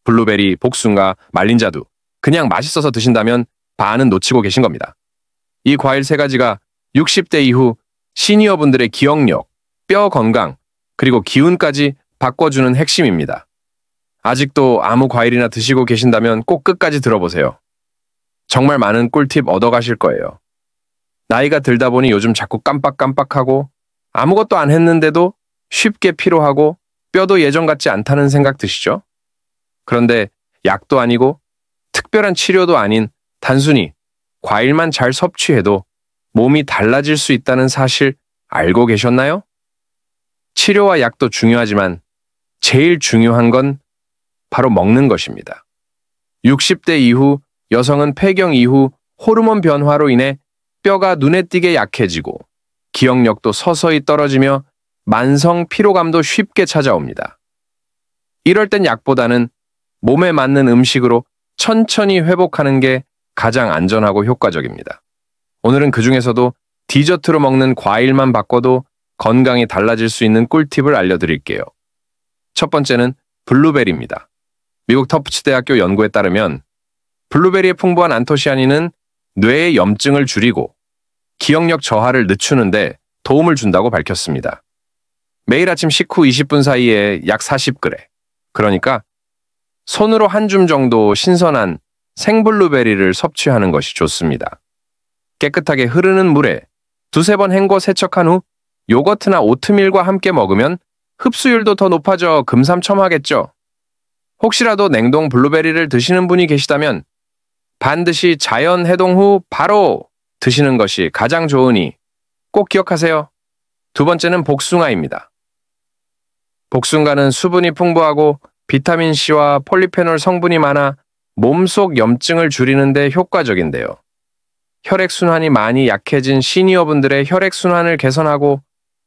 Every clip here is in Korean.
블루베리, 복숭아, 말린 자두. 그냥 맛있어서 드신다면 반은 놓치고 계신 겁니다. 이 과일 세 가지가 60대 이후 시니어분들의 기억력, 뼈 건강, 그리고 기운까지 바꿔주는 핵심입니다. 아직도 아무 과일이나 드시고 계신다면 꼭 끝까지 들어보세요. 정말 많은 꿀팁 얻어가실 거예요. 나이가 들다 보니 요즘 자꾸 깜빡깜빡하고 아무것도 안 했는데도 쉽게 피로하고 뼈도 예전 같지 않다는 생각 드시죠? 그런데 약도 아니고 특별한 치료도 아닌 단순히 과일만 잘 섭취해도 몸이 달라질 수 있다는 사실 알고 계셨나요? 치료와 약도 중요하지만 제일 중요한 건 바로 먹는 것입니다. 60대 이후 여성은 폐경 이후 호르몬 변화로 인해 뼈가 눈에 띄게 약해지고 기억력도 서서히 떨어지며 만성 피로감도 쉽게 찾아옵니다. 이럴 땐 약보다는 몸에 맞는 음식으로 천천히 회복하는 게 가장 안전하고 효과적입니다. 오늘은 그 중에서도 디저트로 먹는 과일만 바꿔도 건강이 달라질 수 있는 꿀팁을 알려드릴게요. 첫 번째는 블루베리입니다. 미국 터프츠 대학교 연구에 따르면 블루베리의 풍부한 안토시아닌은 뇌의 염증을 줄이고 기억력 저하를 늦추는데 도움을 준다고 밝혔습니다. 매일 아침 식후 20분 사이에 약 40g, 그러니까 손으로 한 줌 정도 신선한 생블루베리를 섭취하는 것이 좋습니다. 깨끗하게 흐르는 물에 두세 번 헹궈 세척한 후 요거트나 오트밀과 함께 먹으면 흡수율도 더 높아져 금삼첨화겠죠. 혹시라도 냉동 블루베리를 드시는 분이 계시다면 반드시 자연 해동 후 바로 드시는 것이 가장 좋으니 꼭 기억하세요. 두 번째는 복숭아입니다. 복숭아는 수분이 풍부하고 비타민C와 폴리페놀 성분이 많아 몸속 염증을 줄이는 데 효과적인데요. 혈액순환이 많이 약해진 시니어분들의 혈액순환을 개선하고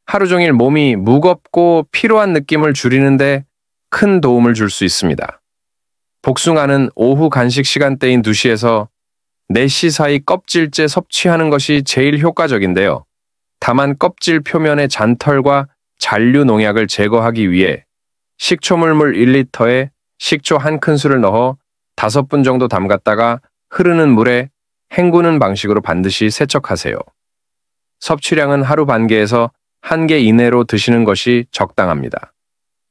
하루 종일 몸이 무겁고 피로한 느낌을 줄이는 데 큰 도움을 줄 수 있습니다. 복숭아는 오후 간식 시간대인 2시에서 4시 사이 껍질째 섭취하는 것이 제일 효과적인데요. 다만 껍질 표면의 잔털과 잔류 농약을 제거하기 위해 식초물 1리터에 식초 1큰술을 넣어 5분 정도 담갔다가 흐르는 물에 헹구는 방식으로 반드시 세척하세요. 섭취량은 하루 반 개에서 1개 이내로 드시는 것이 적당합니다.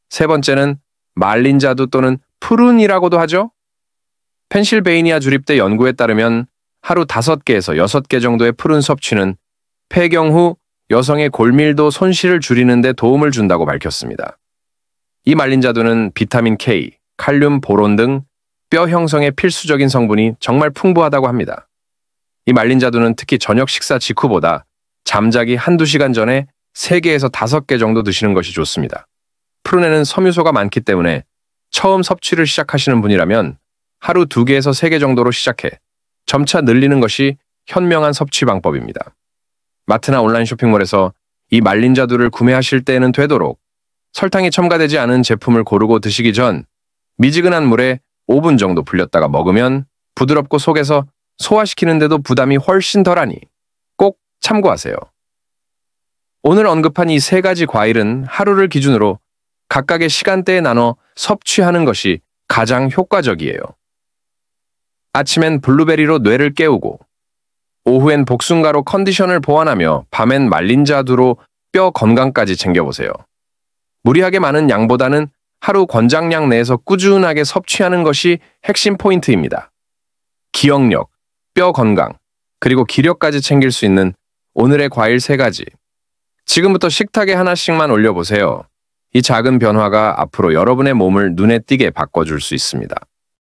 세 번째는 말린 자두 또는 푸른이라고도 하죠. 펜실베이니아 주립대 연구에 따르면 하루 5개에서 6개 정도의 푸른 섭취는 폐경 후 여성의 골밀도 손실을 줄이는 데 도움을 준다고 밝혔습니다. 이 말린 자두는 비타민 K, 칼륨, 보론 등 뼈 형성에 필수적인 성분이 정말 풍부하다고 합니다. 이 말린 자두는 특히 저녁 식사 직후보다 잠자기 1~2시간 전에 3개에서 5개 정도 드시는 것이 좋습니다. 푸른에는 섬유소가 많기 때문에 처음 섭취를 시작하시는 분이라면 하루 2개에서 3개 정도로 시작해 점차 늘리는 것이 현명한 섭취 방법입니다. 마트나 온라인 쇼핑몰에서 이 말린 자두를 구매하실 때에는 되도록 설탕이 첨가되지 않은 제품을 고르고 드시기 전 미지근한 물에 5분 정도 불렸다가 먹으면 부드럽고 속에서 소화시키는데도 부담이 훨씬 덜하니 꼭 참고하세요. 오늘 언급한 이 3가지 과일은 하루를 기준으로 각각의 시간대에 나눠 섭취하는 것이 가장 효과적이에요. 아침엔 블루베리로 뇌를 깨우고 오후엔 복숭아로 컨디션을 보완하며 밤엔 말린 자두로 뼈 건강까지 챙겨보세요. 무리하게 많은 양보다는 하루 권장량 내에서 꾸준하게 섭취하는 것이 핵심 포인트입니다. 기억력, 뼈 건강, 그리고 기력까지 챙길 수 있는 오늘의 과일 3가지. 지금부터 식탁에 하나씩만 올려보세요. 이 작은 변화가 앞으로 여러분의 몸을 눈에 띄게 바꿔줄 수 있습니다.